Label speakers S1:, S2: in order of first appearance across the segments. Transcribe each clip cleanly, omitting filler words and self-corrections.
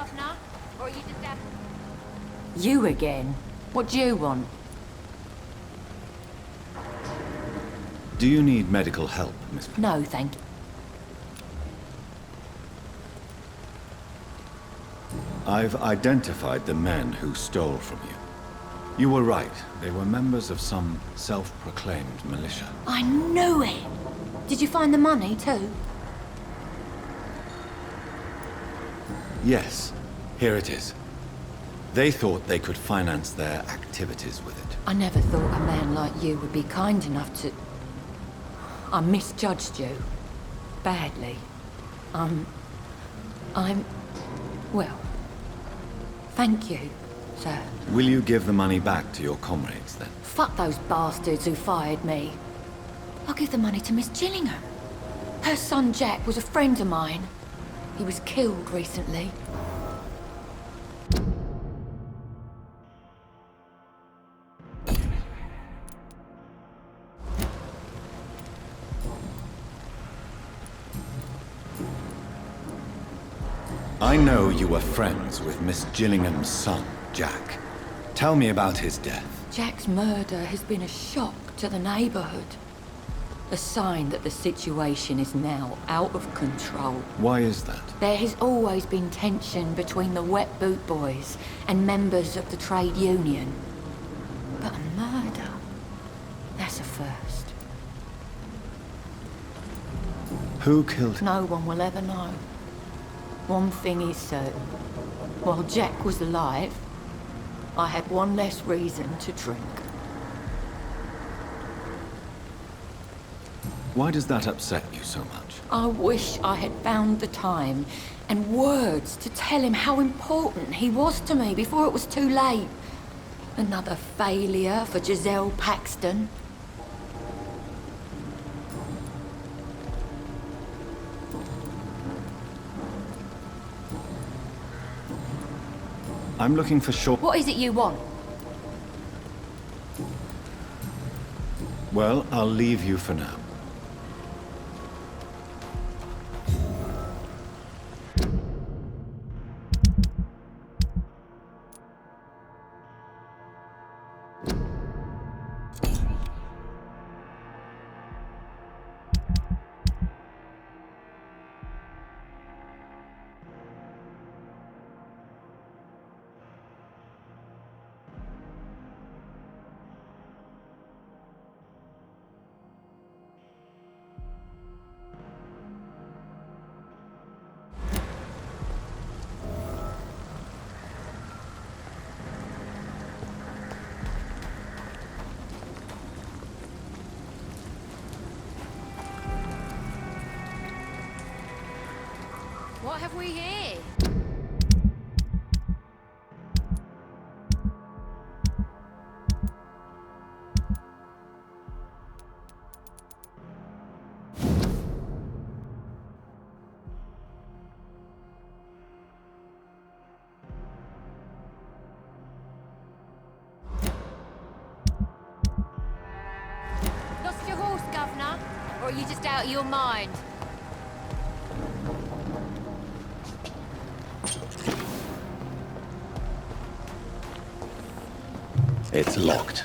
S1: governor? Or are you just out...
S2: You again? What do you want?
S3: Do you need medical help, Miss...
S2: No, thank you.
S3: I've identified the men who stole from you. You were right. They were members of some self-proclaimed militia.
S2: I knew it! Did you find the money, too?
S3: Yes, here it is. They thought they could finance their activities with it.
S2: I never thought a man like you would be kind enough to... I misjudged you. Badly. Well... Thank you, sir.
S3: Will you give the money back to your comrades, then?
S2: Fuck those bastards who fired me. I'll give the money to Miss Gillingham. Her son Jack was a friend of mine. He was killed recently.
S3: I know you were friends with Miss Gillingham's son, Jack. Tell me about his death.
S2: Jack's murder has been a shock to the neighborhood. A sign that the situation is now out of control.
S3: Why is that?
S2: There has always been tension between the Wet Boot Boys and members of the trade union. But a murder? That's a first.
S3: Who killed him?
S2: No one will ever know. One thing is certain. While Jack was alive, I had one less reason to drink.
S3: Why does that upset you so much?
S2: I wish I had found the time and words to tell him how important he was to me before it was too late. Another failure for Giselle Paxton.
S3: I'm looking for short...
S2: What is it you want?
S3: Well, I'll leave you for now.
S1: What have we here? Lost your horse, Governor? Or are you just out of your mind?
S3: It's locked.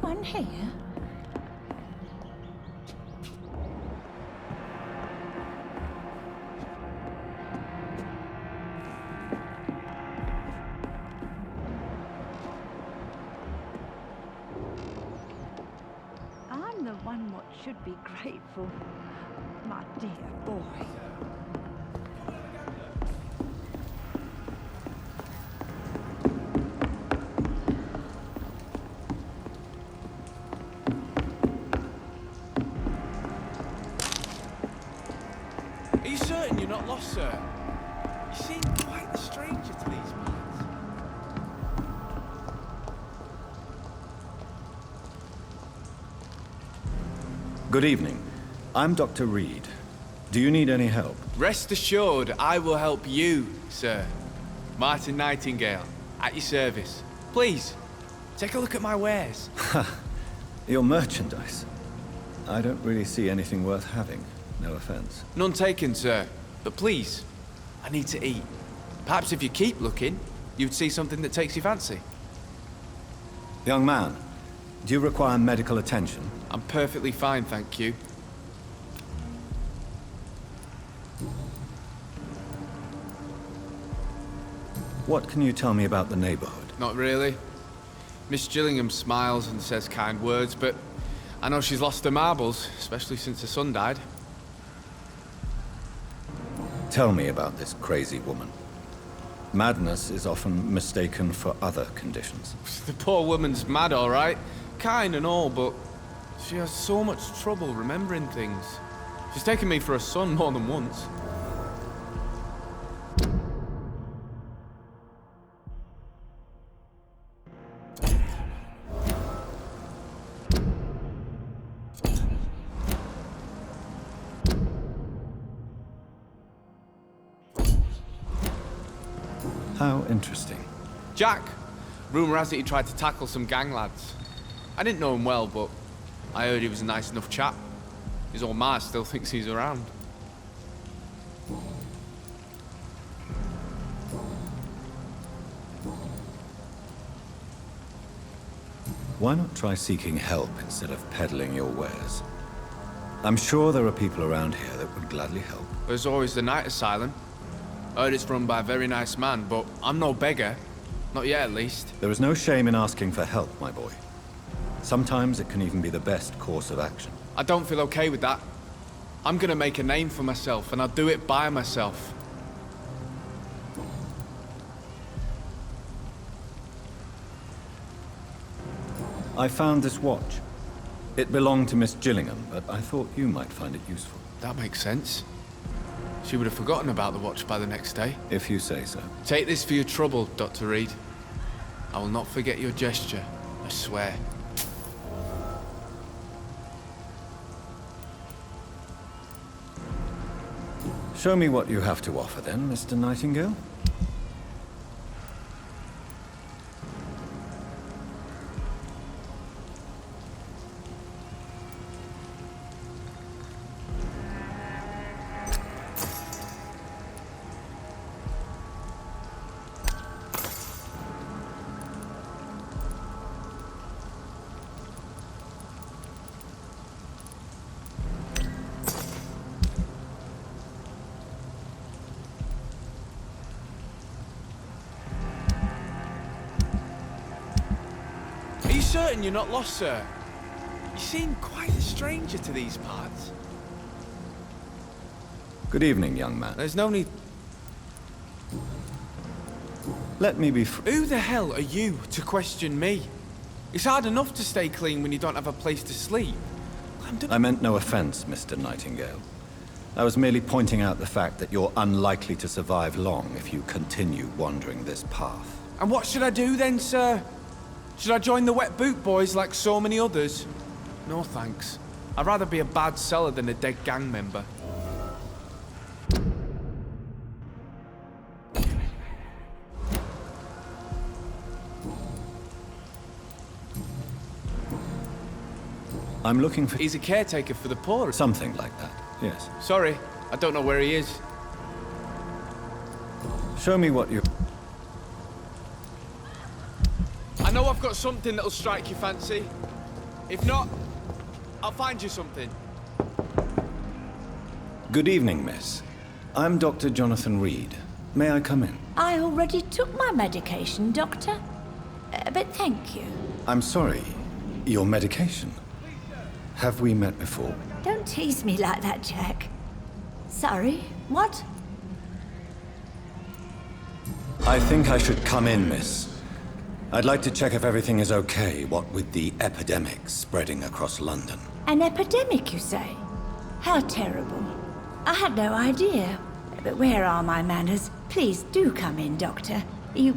S2: anyone here?
S4: I'm the one what should be grateful. My dear boy.
S5: Are you certain you're not lost, sir? You seem quite a stranger to these parts.
S3: Good evening. I'm Dr. Reed. Do you need any help?
S5: Rest assured, I will help you, sir. Martin Nightingale, at your service. Please, take a look at my wares.
S3: Your merchandise. I don't really see anything worth having. No offense.
S5: None taken, sir. But please, I need to eat. Perhaps if you keep looking, you'd see something that takes your fancy.
S3: Young man, do you require medical attention?
S5: I'm perfectly fine, thank you.
S3: What can you tell me about the neighborhood?
S5: Not really. Miss Gillingham smiles and says kind words, but I know she's lost her marbles, especially since her son died.
S3: Tell me about this crazy woman. Madness is often mistaken for other conditions.
S5: The poor woman's mad, all right. Kind and all, but she has so much trouble remembering things. She's taken me for a son more than once.
S3: How interesting.
S5: Jack! Rumour has it he tried to tackle some gang lads. I didn't know him well, but I heard he was a nice enough chap. His old ma still thinks he's around.
S3: Why not try seeking help instead of peddling your wares? I'm sure there are people around here that would gladly help.
S5: There's always the night asylum. Heard it's run by a very nice man, but I'm no beggar. Not yet, at least.
S3: There is no shame in asking for help, my boy. Sometimes it can even be the best course of action.
S5: I don't feel okay with that. I'm gonna make a name for myself, and I'll do it by myself.
S3: I found this watch. It belonged to Miss Gillingham, but I thought you might find it useful.
S5: That makes sense. She would have forgotten about the watch by the next day.
S3: If you say so.
S5: Take this for your trouble, Dr. Reed. I will not forget your gesture, I swear.
S3: Show me what you have to offer then, Mr. Nightingale.
S5: Are you certain you're not lost, sir? You seem quite a stranger to these parts.
S3: Good evening, young man.
S5: There's no need...
S3: Let me be
S5: Who the hell are you to question me? It's hard enough to stay clean when you don't have a place to sleep.
S3: I meant no offense, Mr. Nightingale. I was merely pointing out the fact that you're unlikely to survive long if you continue wandering this path.
S5: And what should I do then, sir? Should I join the wet boot boys like so many others? No thanks. I'd rather be a bad seller than a dead gang member.
S3: I'm looking for...
S5: He's a caretaker for the poor.
S3: Something like that, yes.
S5: Sorry, I don't know where he is.
S3: Show me what you...
S5: I know I've got something that'll strike your fancy. If not, I'll find you something.
S3: Good evening, miss. I'm Dr. Jonathan Reed. May I come in?
S4: I already took my medication, Doctor. But thank you.
S3: I'm sorry. Your medication? Have we met before?
S4: Don't tease me like that, Jack. Sorry, what?
S3: I think I should come in, miss. I'd like to check if everything is okay, what with the epidemic spreading across London.
S4: An epidemic, you say? How terrible. I had no idea. But where are my manners? Please do come in, Doctor. You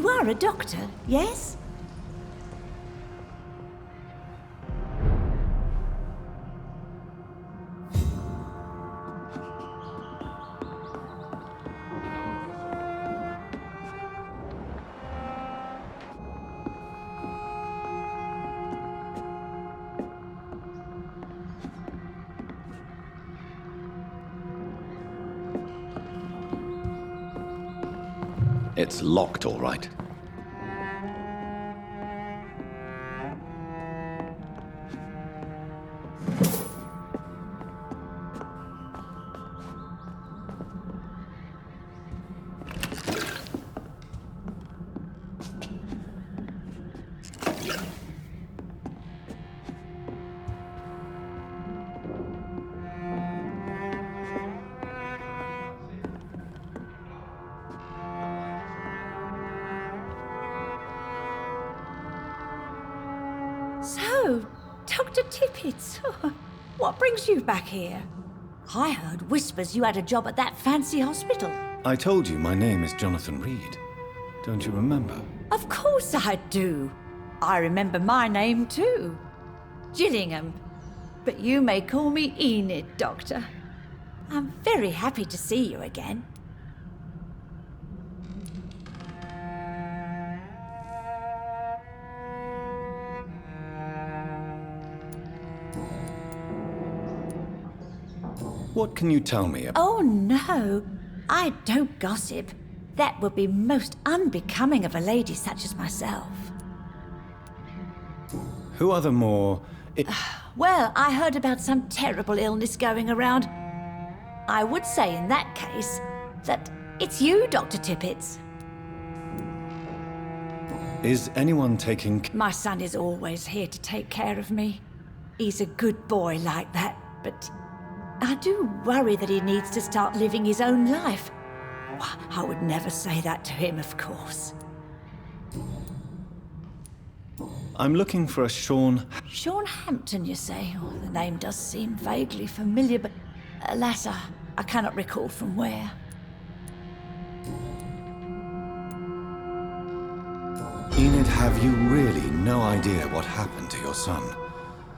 S4: are a doctor, yes?
S3: It's locked, all right.
S4: So, Dr. Tippett, what brings you back here? I heard whispers you had a job at that fancy hospital.
S3: I told you my name is Jonathan Reed. Don't you remember?
S4: Of course I do. I remember my name too. Gillingham. But you may call me Enid, Doctor. I'm very happy to see you again.
S3: What can you tell me about...
S4: Oh no, I don't gossip. That would be most unbecoming of a lady such as myself.
S3: Who are the more...
S4: Well, I heard about some terrible illness going around. I would say in that case that it's you, Dr. Tippett.
S3: Is anyone taking...
S4: My son is always here to take care of me. He's a good boy like that, but I do worry that he needs to start living his own life. I would never say that to him, of course.
S3: I'm looking for a Sean...
S4: Sean Hampton, you say? Oh, the name does seem vaguely familiar, but alas, I cannot recall from where.
S3: Enid, have you really no idea what happened to your son?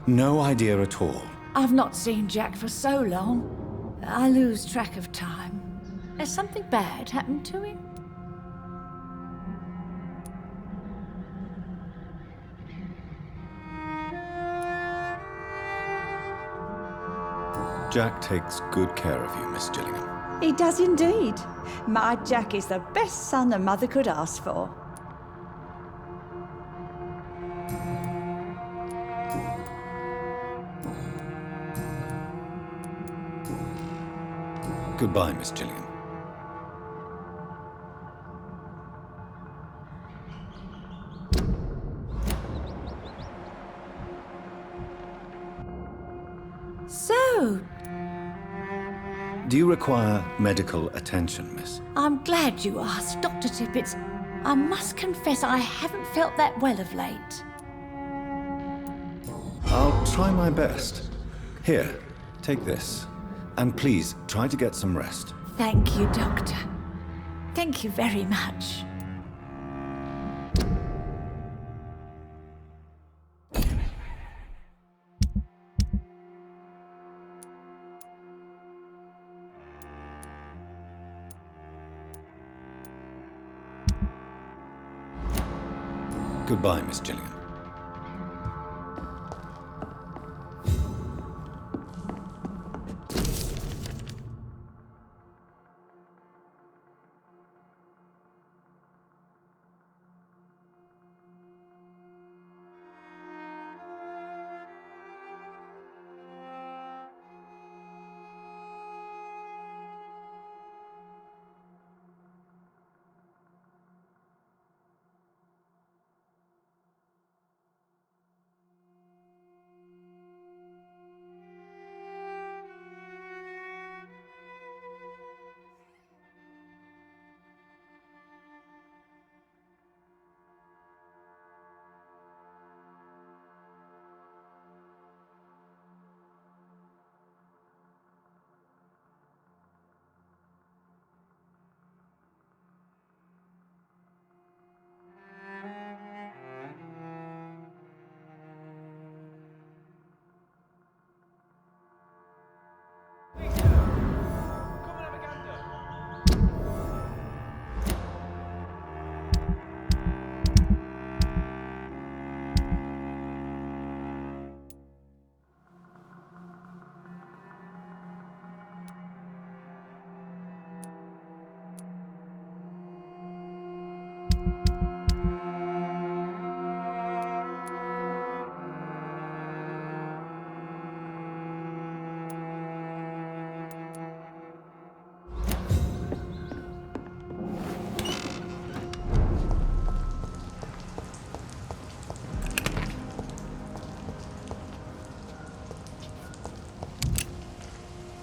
S3: No idea at all?
S4: I've not seen Jack for so long. I lose track of time. Has something bad happened to him?
S3: Jack takes good care of you, Miss Gillingham.
S4: He does indeed. My Jack is the best son a mother could ask for.
S3: Goodbye, Miss Gillingham.
S4: So,
S3: Do you require medical attention, miss?
S4: I'm glad you asked, Dr. Tippett. I must confess I haven't felt that well of late.
S3: I'll try my best. Here, take this. And please, try to get some rest.
S4: Thank you, Doctor. Thank you very much.
S3: Goodbye, Miss Gillingham.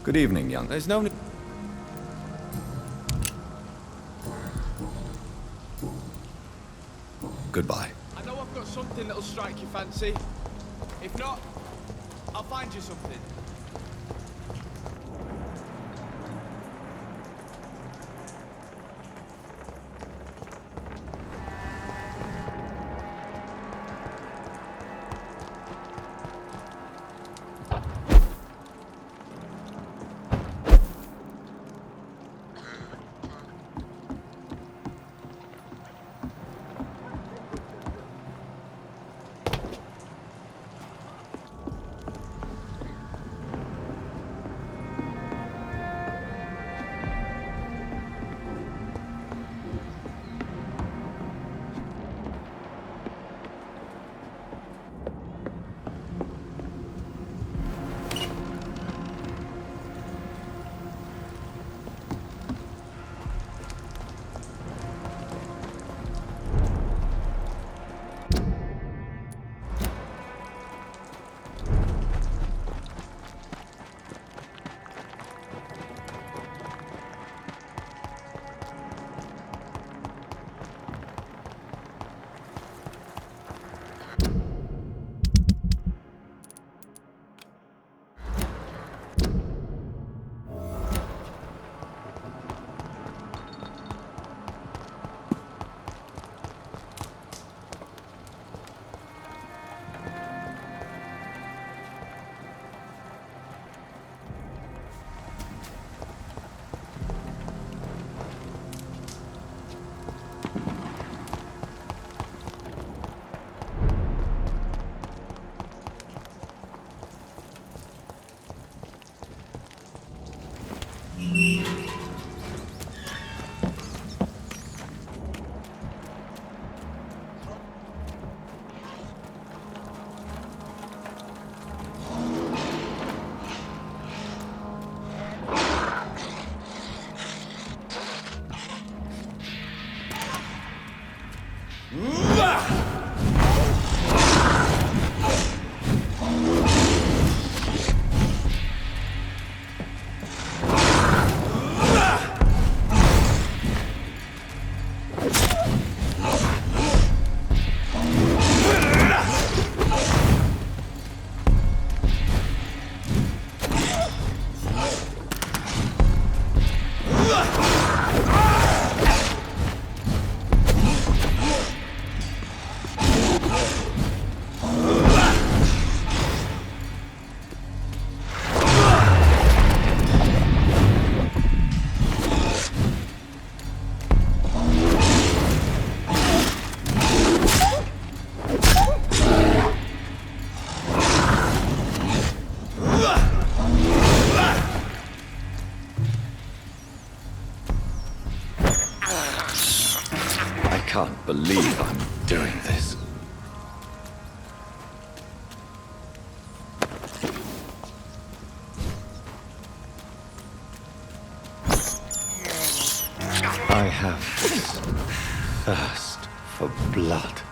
S3: Good evening, young.
S5: There's no...
S3: Goodbye.
S5: I know I've got something that'll strike your fancy. If not, I'll find you something.
S3: I can't believe I'm doing this. I have this thirst for blood.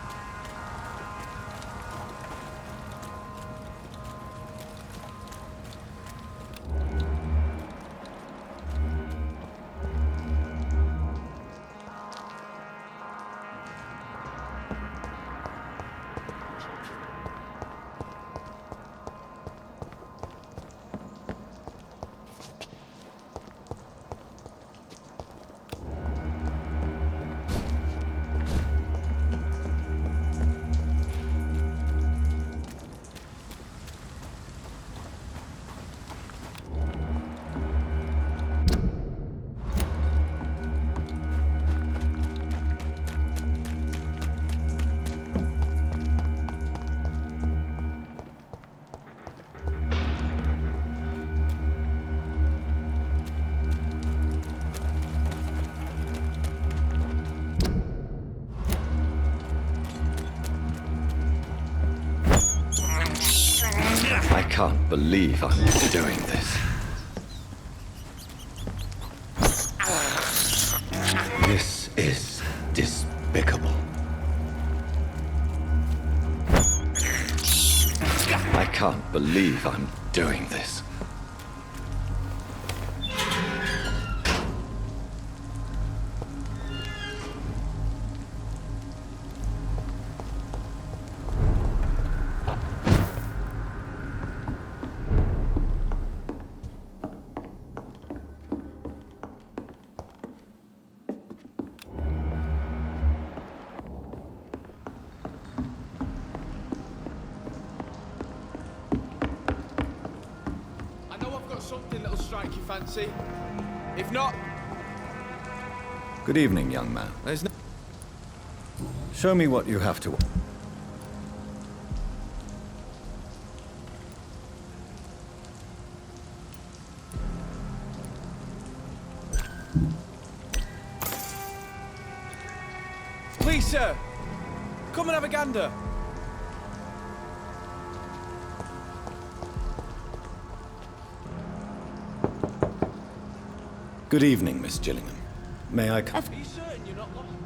S3: I can't believe I'm doing this. This is despicable. I can't believe I'm doing this.
S5: that'll strike your fancy. If not,
S3: Good evening, young man.
S5: there's no...
S3: Show me what you have to...
S5: Please, sir! Come and have a gander!
S3: Good evening, Miss Gillingham. May I come?
S5: Are you certain you're not lost?